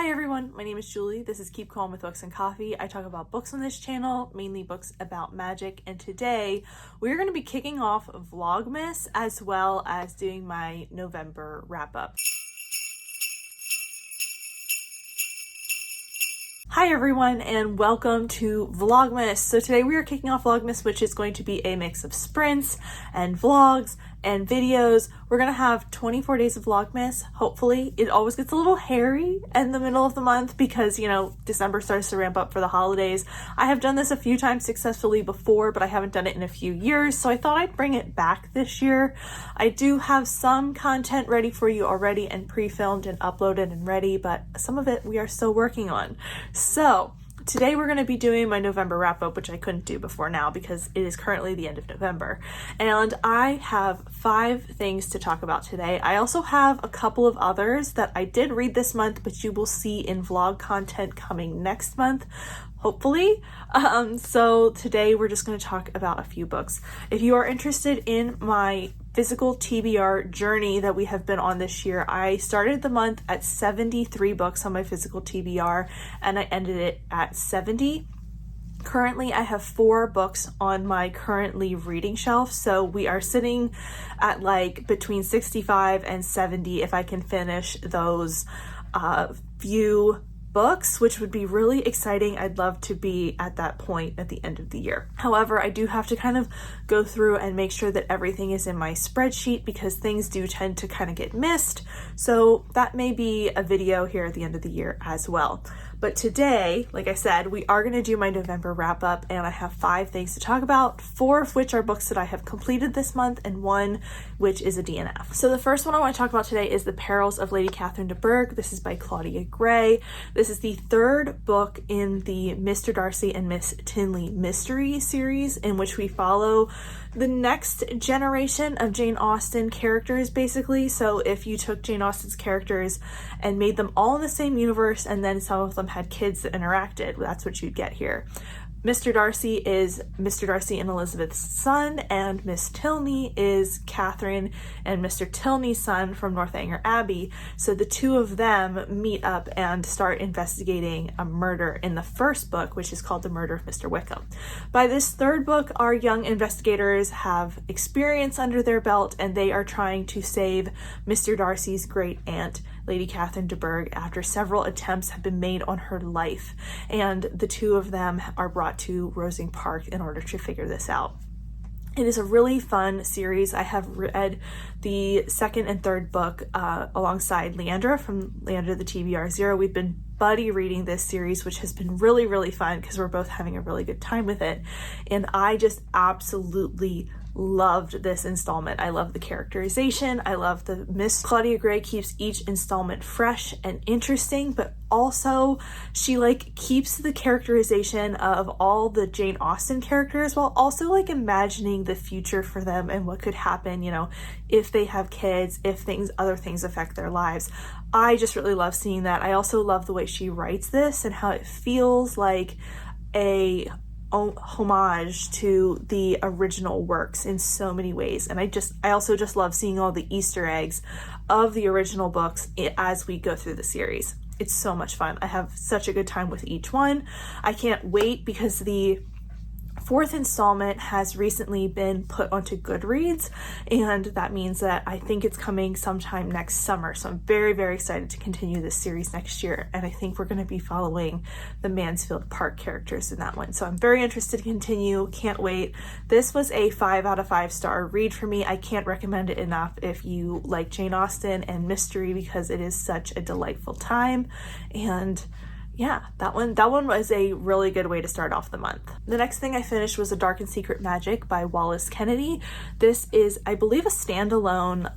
Hi everyone, my name is Julie. This is Keep Calm with Books and Coffee. I talk about books on this channel, mainly books about magic, and today we're going to be kicking off Vlogmas as well as doing my November wrap-up. Hi everyone and welcome to Vlogmas. So today we are kicking off Vlogmas, which is going to be a mix of sprints and vlogs and videos. We're gonna have 24 days of Vlogmas. Hopefully it always gets a little hairy in the middle of the month because, you know, December starts to ramp up for the holidays. I have done this a few times successfully before, but I haven't done it in a few years, so I thought I'd bring it back this year. I do have some content ready for you already and pre-filmed and uploaded and ready, but some of it we are still working on. So today we're going to be doing my November wrap-up, which I couldn't do before now because it is currently the end of November. And I have 5 things to talk about today. I also have a couple of others that I did read this month, but you will see in vlog content coming next month, hopefully. So today we're just going to talk about a few books. If you are interested in my physical TBR journey that we have been on this year, I started the month at 73 books on my physical TBR and I ended it at 70. Currently, I have 4 books on my currently reading shelf, so we are sitting at like between 65 and 70 if I can finish those few books, which would be really exciting. I'd love to be at that point at the end of the year. However, I do have to kind of go through and make sure that everything is in my spreadsheet because things do tend to kind of get missed. So that may be a video here at the end of the year as well. But today, like I said, we are going to do my November wrap up and I have 5 things to talk about, 4 of which are books that I have completed this month and 1 which is a DNF. So the first one I want to talk about today is The Perils of Lady Catherine de Bourgh. This is by Claudia Gray. This is the 3rd book in the Mr. Darcy and Miss Tinley mystery series, in which we follow the next generation of Jane Austen characters, basically. So if you took Jane Austen's characters and made them all in the same universe and then some of them had kids that interacted, that's what you'd get here. Mr. Darcy is Mr. Darcy and Elizabeth's son, and Miss Tilney is Catherine and Mr. Tilney's son from Northanger Abbey. So the two of them meet up and start investigating a murder in the first book, which is called The Murder of Mr. Wickham. By this 3rd book, our young investigators have experience under their belt and they are trying to save Mr. Darcy's great aunt, Lady Catherine de Bourgh, after several attempts have been made on her life, and the two of them are brought to Rosing Park in order to figure this out. It is a really fun series. I have read the 2nd and 3rd book alongside Leandra from Leandra the TBR Zero. We've been buddy reading this series, which has been really, really fun because we're both having a really good time with it. And I just absolutely loved this installment. I love the characterization. I love the Miss Claudia Gray keeps each installment fresh and interesting, but also she like keeps the characterization of all the Jane Austen characters while also like imagining the future for them and what could happen, you know, if they have kids, if other things affect their lives. I just really love seeing that. I also love the way she writes this and how it feels like a homage to the original works in so many ways. And I also just love seeing all the Easter eggs of the original books as we go through the series. It's so much fun. I have such a good time with each one. I can't wait because the 4th installment has recently been put onto Goodreads, and that means that I think it's coming sometime next summer. So I'm very, very excited to continue this series next year, and I think we're going to be following the Mansfield Park characters in that one. So I'm very interested to continue. Can't wait. This was a 5 out of 5 star read for me. I can't recommend it enough if you like Jane Austen and mystery because it is such a delightful time. And yeah, that one was a really good way to start off the month. The next thing I finished was A Dark and Secret Magic by Wallace Kennedy. This is, I believe, a standalone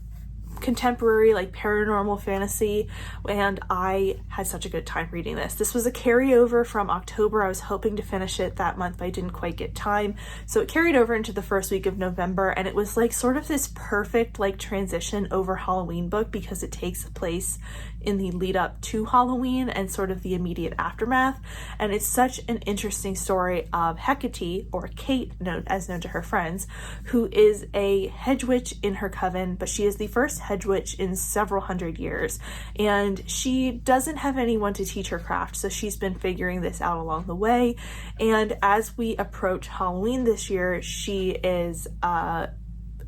contemporary like paranormal fantasy, and I had such a good time reading this. This was a carryover from October. I was hoping to finish it that month, but I didn't quite get time, so it carried over into the first week of November, and it was like sort of this perfect like transition over Halloween book because it takes place in the lead up to Halloween and sort of the immediate aftermath. And it's such an interesting story of Hecate, or Kate, known to her friends, who is a hedge witch in her coven, but she is the first hedge witch in several hundred years, and she doesn't have anyone to teach her craft, so she's been figuring this out along the way. And as we approach Halloween this year, she is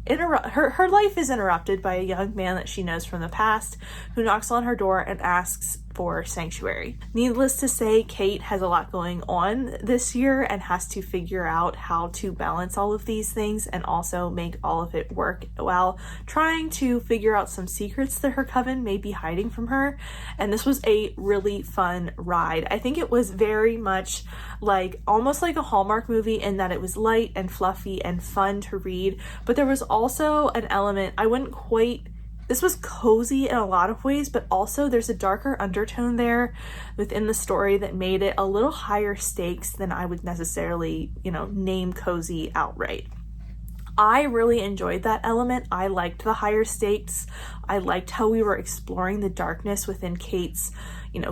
her life is interrupted by a young man that she knows from the past who knocks on her door and asks for sanctuary. Needless to say, Kate has a lot going on this year and has to figure out how to balance all of these things and also make all of it work while trying to figure out some secrets that her coven may be hiding from her. And this was a really fun ride. I think it was very much like almost like a Hallmark movie in that it was light and fluffy and fun to read, but there was also an element this was cozy in a lot of ways, but also there's a darker undertone there within the story that made it a little higher stakes than I would necessarily, name cozy outright. I really enjoyed that element. I liked the higher stakes. I liked how we were exploring the darkness within Kate's,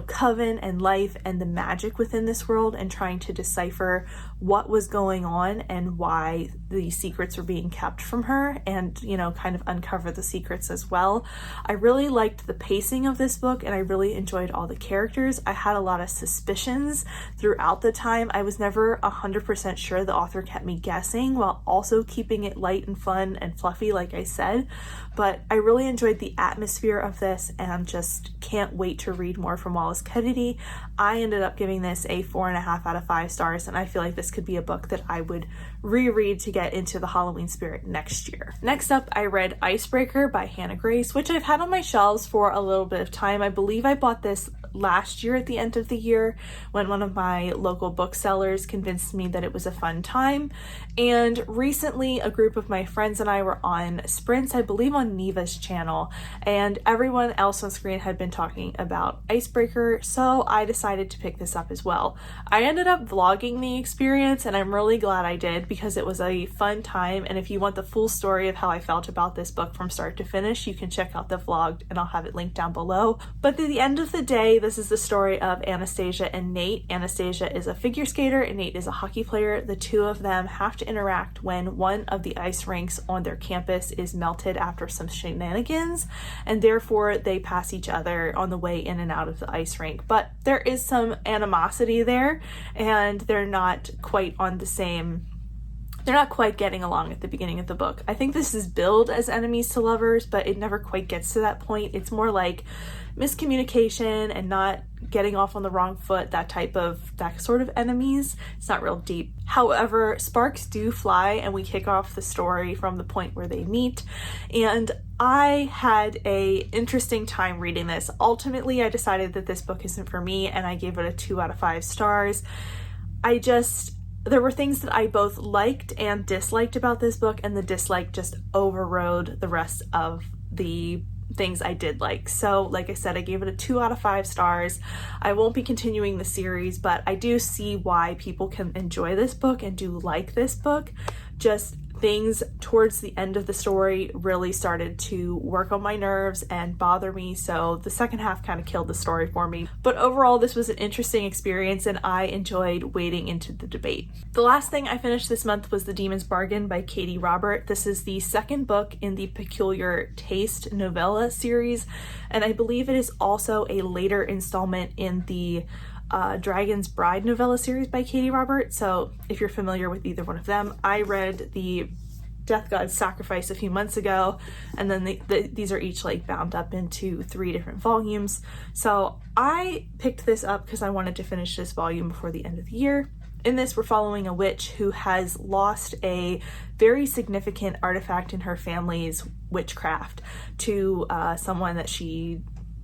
coven and life and the magic within this world and trying to decipher what was going on and why the secrets were being kept from her and, kind of uncover the secrets as well. I really liked the pacing of this book and I really enjoyed all the characters. I had a lot of suspicions throughout the time. I was never 100% sure. The author kept me guessing while also keeping it light and fun and fluffy, like I said. But I really enjoyed the atmosphere of this and just can't wait to read more from Wallace Kennedy. I ended up giving this a 4.5 out of 5 stars, and I feel like this could be a book that I would reread to get into the Halloween spirit next year. Next up, I read Icebreaker by Hannah Grace, which I've had on my shelves for a little bit of time. I believe I bought this last year at the end of the year when one of my local booksellers convinced me that it was a fun time. And recently a group of my friends and I were on sprints, I believe on Neva's channel, and everyone else on screen had been talking about Icebreaker, so I decided to pick this up as well. I ended up vlogging the experience and I'm really glad I did because it was a fun time, and if you want the full story of how I felt about this book from start to finish, you can check out the vlog and I'll have it linked down below. But at the end of the day, this is the story of Anastasia and Nate. Anastasia is a figure skater and Nate is a hockey player. The two of them have to interact when one of the ice rinks on their campus is melted after some shenanigans, and therefore they pass each other on the way in and out of the ice rink. But there is some animosity there and they're not quite getting along at the beginning of the book. I think this is billed as enemies to lovers, but it never quite gets to that point. It's more like miscommunication and not getting off on the wrong foot, that sort of enemies. It's not real deep. However, sparks do fly and we kick off the story from the point where they meet, and I had a interesting time reading this. Ultimately, I decided that this book isn't for me and I gave it a 2 out of 5 stars. There were things that I both liked and disliked about this book, and the dislike just overrode the rest of the things I did like. So like I said, I gave it a 2 out of 5 stars. I won't be continuing the series, but I do see why people can enjoy this book and do like this book. Just things towards the end of the story really started to work on my nerves and bother me, so the second half kind of killed the story for me. But overall, this was an interesting experience and I enjoyed wading into the debate. The last thing I finished this month was The Demon's Bargain by Katie Robert. This is the second book in the Peculiar Taste novella series, and I believe it is also a later installment in the Dragon's Bride novella series by Katie Robert. So if you're familiar with either one of them, I read the Death God's Sacrifice a few months ago, and then these are each like bound up into 3 different volumes. So I picked this up because I wanted to finish this volume before the end of the year. In this, we're following a witch who has lost a very significant artifact in her family's witchcraft to someone that she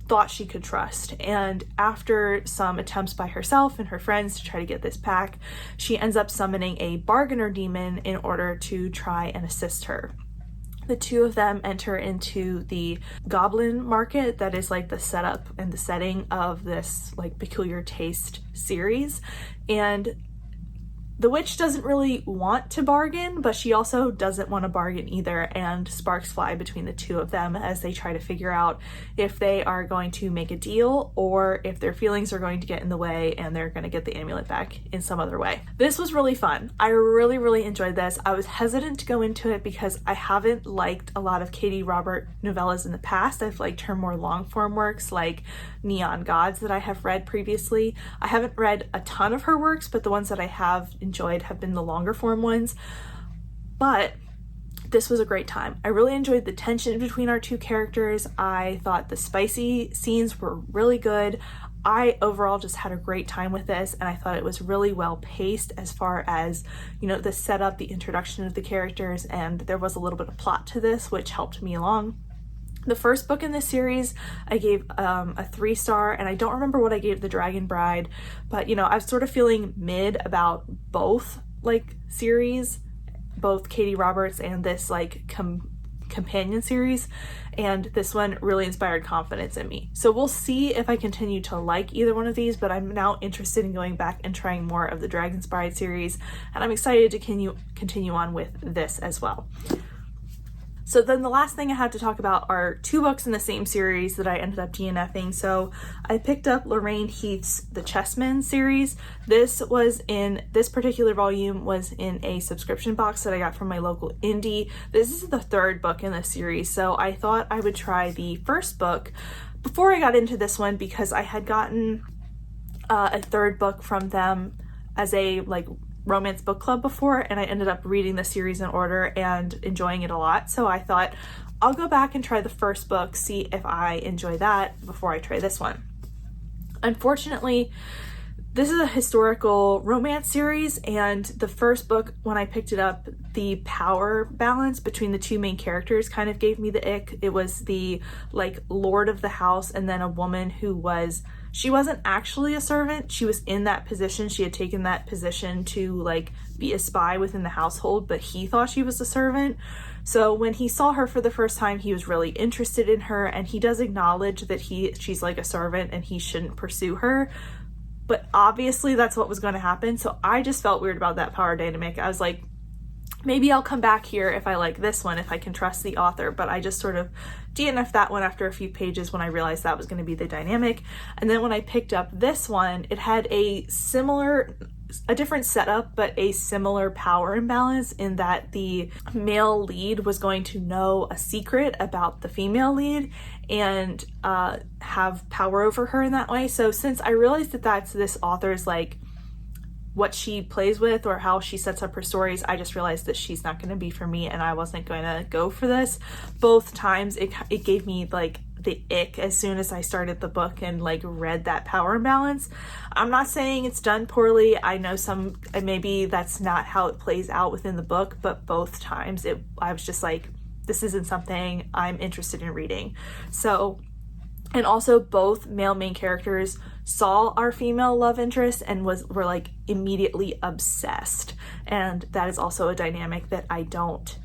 thought she could trust, and after some attempts by herself and her friends to try to get this back, she ends up summoning a bargainer demon in order to try and assist her. The two of them enter into the goblin market that is like the setup and the setting of this like Peculiar Taste series, and the witch doesn't really want to bargain, but she also doesn't want to bargain either, and sparks fly between the two of them as they try to figure out if they are going to make a deal or if their feelings are going to get in the way and they're going to get the amulet back in some other way. This was really fun. I really enjoyed this. I was hesitant to go into it because I haven't liked a lot of Katie Robert novellas in the past. I've liked her more long form works like Neon Gods that I have read previously. I haven't read a ton of her works, but the ones that I have enjoyed have been the longer form ones. But this was a great time. I really enjoyed the tension between our two characters. I thought the spicy scenes were really good. I overall just had a great time with this, and I thought it was really well paced as far as, you know, the setup, the introduction of the characters, and there was a little bit of plot to this, which helped me along. The first book in this series, I gave a 3-star, and I don't remember what I gave The Dragon Bride, but, you know, I was sort of feeling mid about both, like, series, both Katie Roberts and this, like, companion series, and this one really inspired confidence in me. So we'll see if I continue to like either one of these, but I'm now interested in going back and trying more of the Dragon's Bride series, and I'm excited to continue on with this as well. So then the last thing I have to talk about are 2 books in the same series that I ended up DNFing. So I picked up Lorraine Heath's The Chessmen series. This particular volume was in a subscription box that I got from my local indie. This is the 3rd book in this series, so I thought I would try the first book before I got into this one because I had gotten a 3rd book from them as a romance book club before, and I ended up reading the series in order and enjoying it a lot. So I thought I'll go back and try the first book, see if I enjoy that before I try this one. Unfortunately, this is a historical romance series, and the first book, when I picked it up, the power balance between the 2 main characters kind of gave me the ick. It was the lord of the house and then a woman who she wasn't actually a servant. She was in that position. She had taken that position to be a spy within the household, but he thought she was a servant. So when he saw her for the first time, he was really interested in her, and he does acknowledge that she's like a servant and he shouldn't pursue her. But obviously that's what was going to happen. So I just felt weird about that power dynamic. I was like, maybe I'll come back here if I like this one, if I can trust the author. But I just sort of DNF'd that one after a few pages when I realized that was going to be the dynamic. And then when I picked up this one, it had a different setup, but a similar power imbalance in that the male lead was going to know a secret about the female lead and have power over her in that way. So since I realized that that's this author's what she plays with or how she sets up her stories, I just realized that she's not going to be for me, and I wasn't going to go for this. Both times it gave me the ick as soon as I started the book and read that power imbalance. I'm not saying it's done poorly. I know maybe that's not how it plays out within the book, but both times I was just like, this isn't something I'm interested in reading. So, and also both male main characters saw our female love interest and were immediately obsessed, and that is also a dynamic that I don't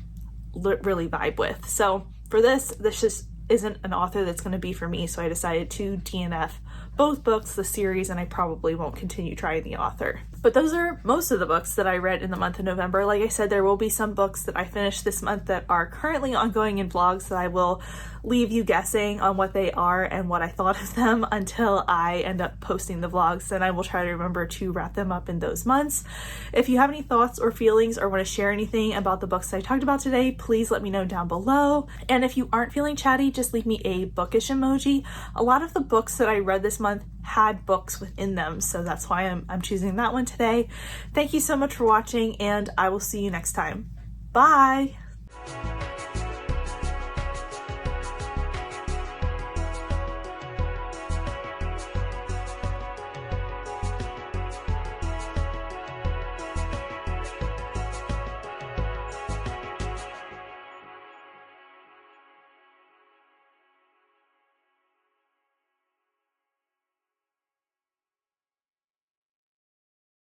really vibe with. So for this just isn't an author that's going to be for me, so I decided to DNF both books, the series, and I probably won't continue trying the author. But those are most of the books that I read in the month of November. Like I said, there will be some books that I finished this month that are currently ongoing in vlogs that I will leave you guessing on what they are and what I thought of them until I end up posting the vlogs, and I will try to remember to wrap them up in those months. If you have any thoughts or feelings or want to share anything about the books I talked about today, please let me know down below. And if you aren't feeling chatty, just leave me a bookish emoji. A lot of the books that I read this month had books within them, so that's why I'm choosing that one today. Thank you so much for watching, and I will see you next time. Bye!